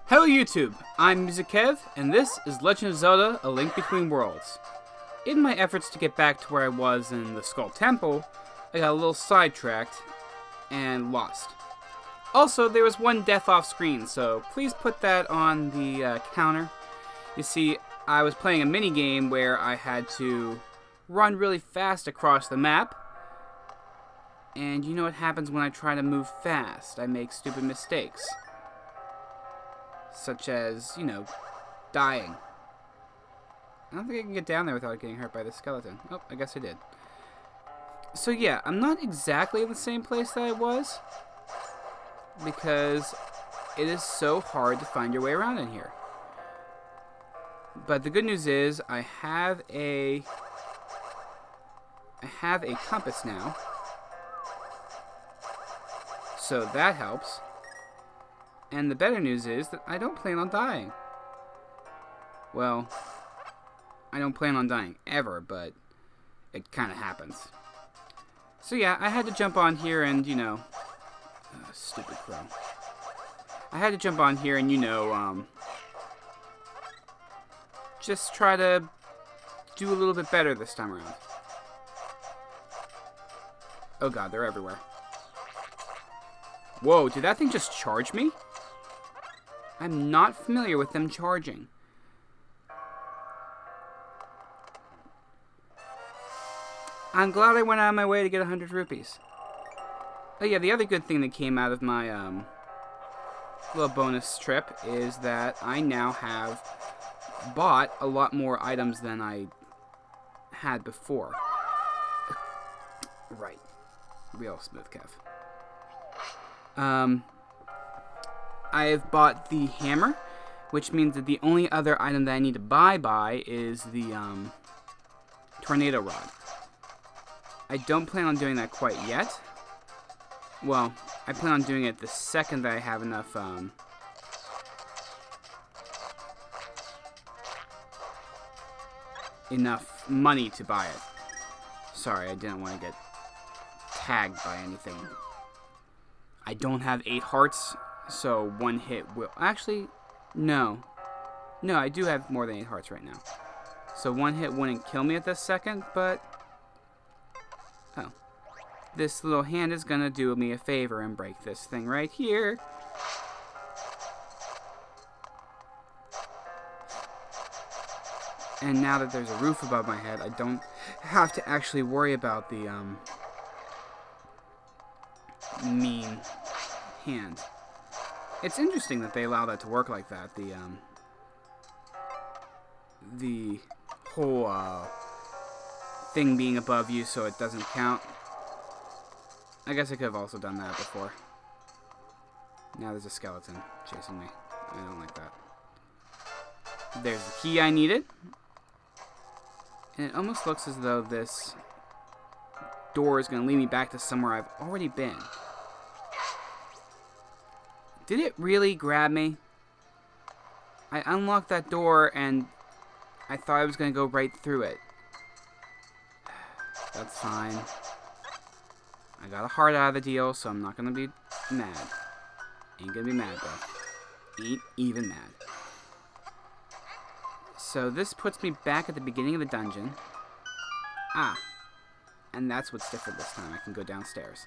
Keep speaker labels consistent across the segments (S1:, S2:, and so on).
S1: Hello YouTube, I'm MusicKev, and this is Legend of Zelda: A Link Between Worlds. In my efforts to get back to where I was in the Skull Temple, I got a little sidetracked and lost. Also, there was one death off screen, so please put that on the counter. You see, I was playing a mini game where I had to run really fast across the map, and you know what happens when I try to move fast. I make stupid mistakes. Such as, dying. I don't think I can get down there without getting hurt by the skeleton. Oh, I guess I did. So yeah, I'm not exactly in the same place that I was, because it is so hard to find your way around in here. But the good news is, I have a compass now, so that helps. And the better news is that I don't plan on dying. Well, I don't plan on dying ever, but it kind of happens. So yeah, I had to jump on here and, stupid crow. I had to jump on here and, just try to do a little bit better this time around. Oh god, they're everywhere. Whoa, did that thing just charge me? I'm not familiar with them charging. I'm glad I went out of my way to get 100 rupees. Oh yeah, the other good thing that came out of my little bonus trip is that I now have bought a lot more items than I had before. Right. Real smooth, Kev. I've bought the hammer, which means that the only other item that I need to buy is the tornado rod. I don't plan on doing that quite yet. Well, I plan on doing it the second that I have enough money to buy it. Sorry, I didn't want to get tagged by anything. I don't have 8 hearts, so one hit will... Actually, no. No, I do have more than 8 hearts right now. So one hit wouldn't kill me at this second, but... Oh. This little hand is gonna do me a favor and break this thing right here. And now that there's a roof above my head, I don't have to actually worry about the, mean hand. It's interesting that they allow that to work like that. The whole thing being above you so it doesn't count. I guess I could have also done that before. Now there's a skeleton chasing me. I don't like that. There's the key I needed. And it almost looks as though this door is going to lead me back to somewhere I've already been. Did it really grab me? I unlocked that door and I thought I was going to go right through it. That's fine. I got a heart out of the deal, so I'm not going to be mad. Ain't going to be mad, though. Ain't even mad. So this puts me back at the beginning of the dungeon. Ah. And that's what's different this time. I can go downstairs.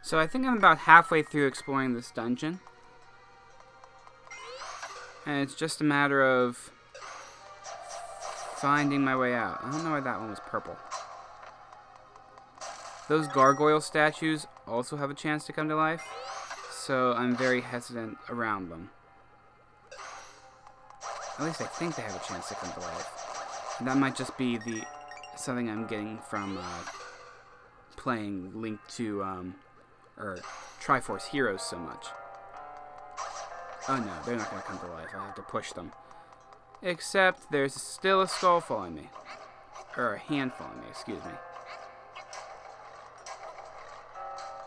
S1: So I think I'm about halfway through exploring this dungeon. And it's just a matter of finding my way out. I don't know why that one was purple. Those gargoyle statues also have a chance to come to life, so I'm very hesitant around them. At least I think they have a chance to come to life. And that might just be something I'm getting from playing Link to or Triforce Heroes so much. Oh no, they're not going to come to life. I have to push them. Except there's still a skull following me. Or a hand following me, excuse me.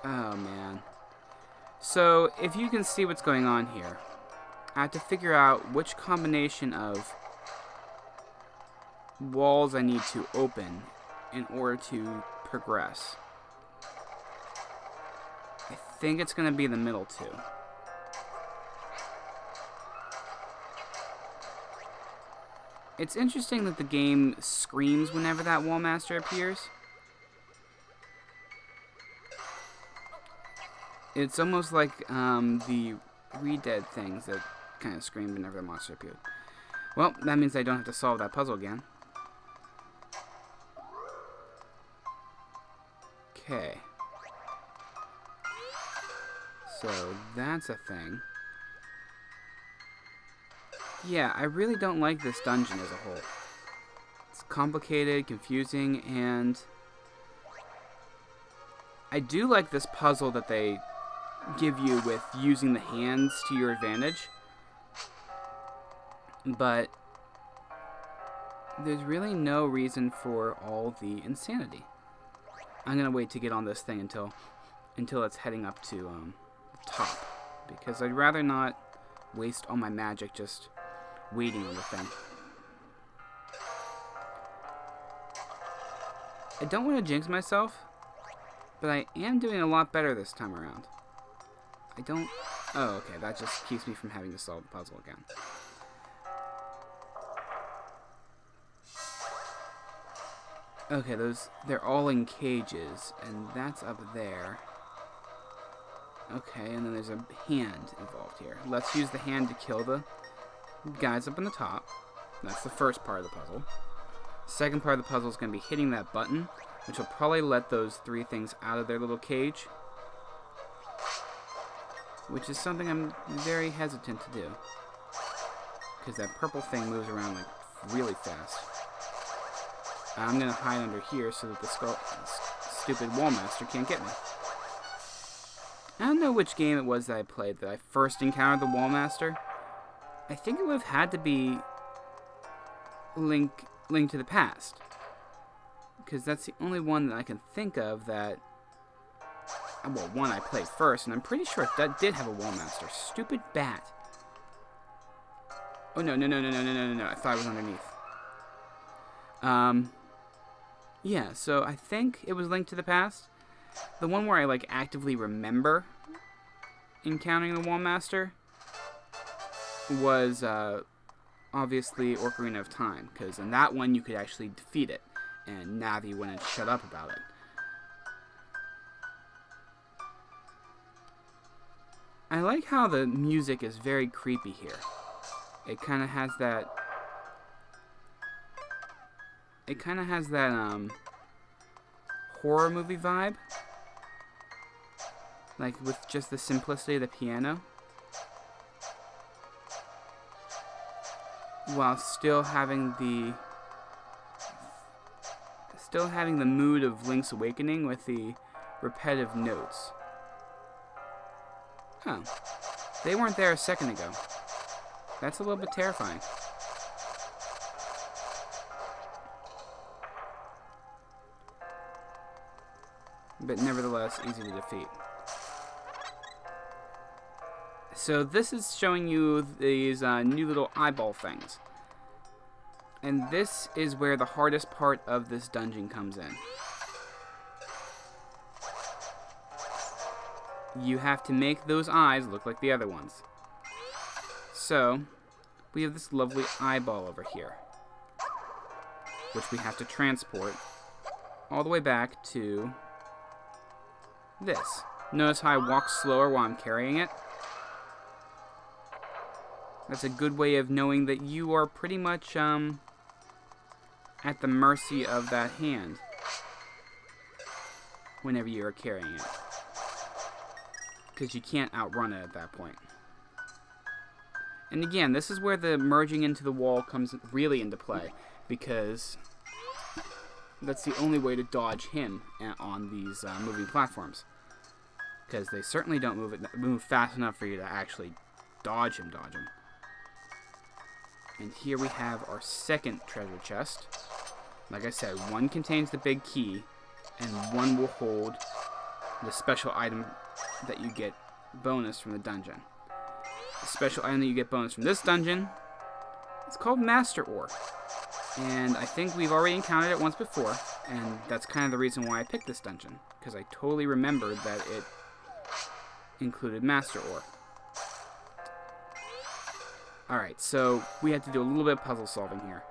S1: Oh man. So, if you can see what's going on here, I have to figure out which combination of walls I need to open in order to progress. I think it's going to be the middle two. It's interesting that the game screams whenever that Wall Master appears. It's almost like the Re-Dead things that kind of scream whenever the monster appeared. Well, that means I don't have to solve that puzzle again. Okay. So, that's a thing. Yeah, I really don't like this dungeon as a whole. It's complicated, confusing, and I do like this puzzle that they give you with using the hands to your advantage. But there's really no reason for all the insanity. I'm gonna wait to get on this thing until it's heading up to the top, because I'd rather not waste all my magic just waiting on the thing. I don't want to jinx myself, but I am doing a lot better this time around. I don't... Oh, okay, that just keeps me from having to solve the puzzle again. Okay, they're all in cages, and that's up there. Okay, and then there's a hand involved here. Let's use the hand to kill the guys up on the top. That's the first part of the puzzle. Second part of the puzzle is going to be hitting that button, which will probably let those three things out of their little cage, which is something I'm very hesitant to do, because that purple thing moves around like really fast. I'm going to hide under here so that the stupid Wall Master can't get me. I don't know which game it was that I played that I first encountered the Wall Master. I think it would have had to be Link to the Past, because that's the only one that I can think of that, well, one I played first, and I'm pretty sure that did have a Wall Master. Stupid bat. Oh, no. I thought it was underneath. Yeah, so I think it was Link to the Past. The one where I, like, actively remember encountering the Wall Master was, obviously Ocarina of Time, because in that one you could actually defeat it, and Navi wouldn't shut up about it. I like how the music is very creepy here. It kind of has that... horror movie vibe. Like, with just the simplicity of the piano. While still having the mood of Link's Awakening with the repetitive notes. Oh. They weren't there a second ago. That's a little bit terrifying. But nevertheless, easy to defeat. So this is showing you these new little eyeball things. And this is where the hardest part of this dungeon comes in. You have to make those eyes look like the other ones. So, we have this lovely eyeball over here, which we have to transport all the way back to this. Notice how I walk slower while I'm carrying it? That's a good way of knowing that you are pretty much at the mercy of that hand whenever you are carrying it, because you can't outrun it at that point. And again, this is where the merging into the wall comes really into play, because that's the only way to dodge him on these moving platforms, because they certainly don't move fast enough for you to actually dodge him. And here we have our second treasure chest. Like I said, one contains the big key, and one will hold the special item that you get bonus from the dungeon. The special item that you get bonus from this dungeon is called Master Ore. And I think we've already encountered it once before, and that's kind of the reason why I picked this dungeon, because I totally remembered that it included Master Ore. Alright, so we had to do a little bit of puzzle solving here.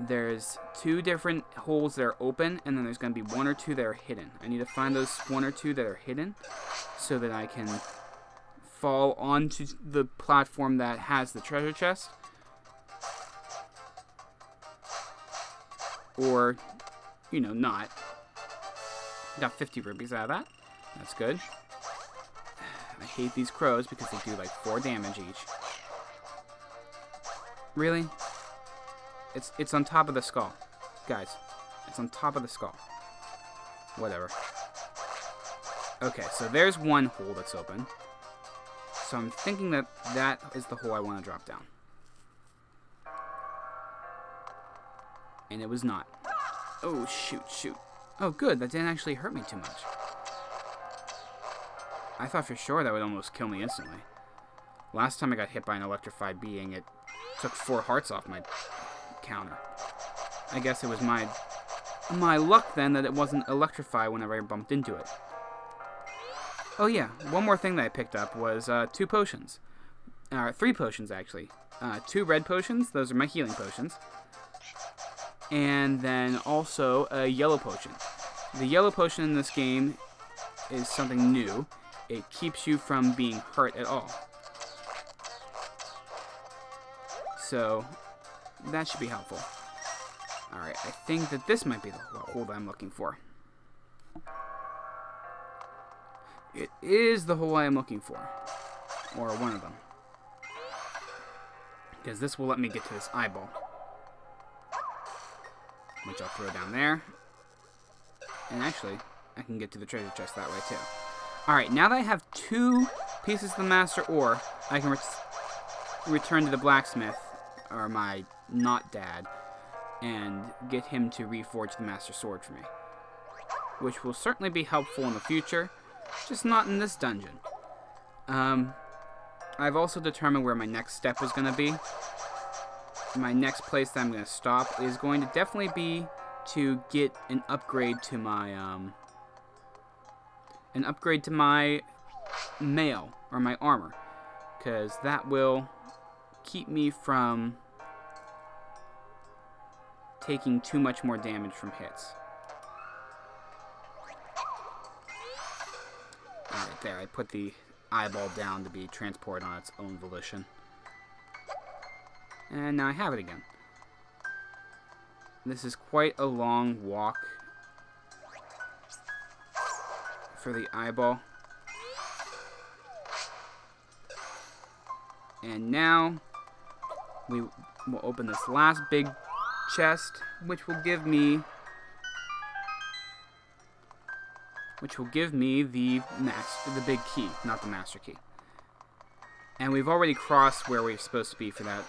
S1: there's 2 different holes that are open, and then there's going to be 1 or 2 that are hidden. I need to find those 1 or 2 that are hidden so that I can fall onto the platform that has the treasure chest. Or, you know, not. Got 50 rupees out of that. That's good. I hate these crows because they do like 4 damage each. Really? It's on top of the skull. Guys, it's on top of the skull. Whatever. Okay, so there's 1 hole that's open. So I'm thinking that that is the hole I want to drop down. And it was not. Oh, shoot. Oh, good. That didn't actually hurt me too much. I thought for sure that would almost kill me instantly. Last time I got hit by an electrified being, it took 4 hearts off my counter. I guess it was my luck then that it wasn't electrified whenever I bumped into it. Oh yeah, one more thing that I picked up was 2 potions. 3 potions actually. 2 red potions, those are my healing potions. And then also a yellow potion. The yellow potion in this game is something new. It keeps you from being hurt at all. So that should be helpful. Alright, I think that this might be the hole that I'm looking for. It is the hole I am looking for. Or one of them. Because this will let me get to this eyeball. Which I'll throw down there. And actually, I can get to the treasure chest that way too. Alright, now that I have 2 pieces of the Master Ore, I can return to the blacksmith, or my not dad, and get him to reforge the Master Sword for me. Which will certainly be helpful in the future, just not in this dungeon. I've also determined where my next step is going to be. My next place that I'm going to stop is going to definitely be to get an upgrade to my mail or my armor, because that will keep me from taking too much more damage from hits. Alright, there, I put the eyeball down to be transported on its own volition. And now I have it again. This is quite a long walk for the eyeball. And now we will open this last big chest, which will give me the big key, not the master key. And we've already crossed where we're supposed to be for that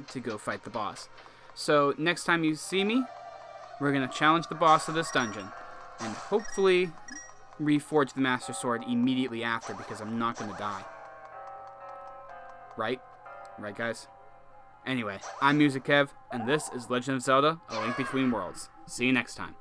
S1: to go fight the boss. So next time you see me, we're going to challenge the boss of this dungeon and hopefully reforge the Master Sword immediately after, because I'm not going to die. Right? Right, guys? Anyway, I'm Music Kev, and this is Legend of Zelda: A Link Between Worlds. See you next time.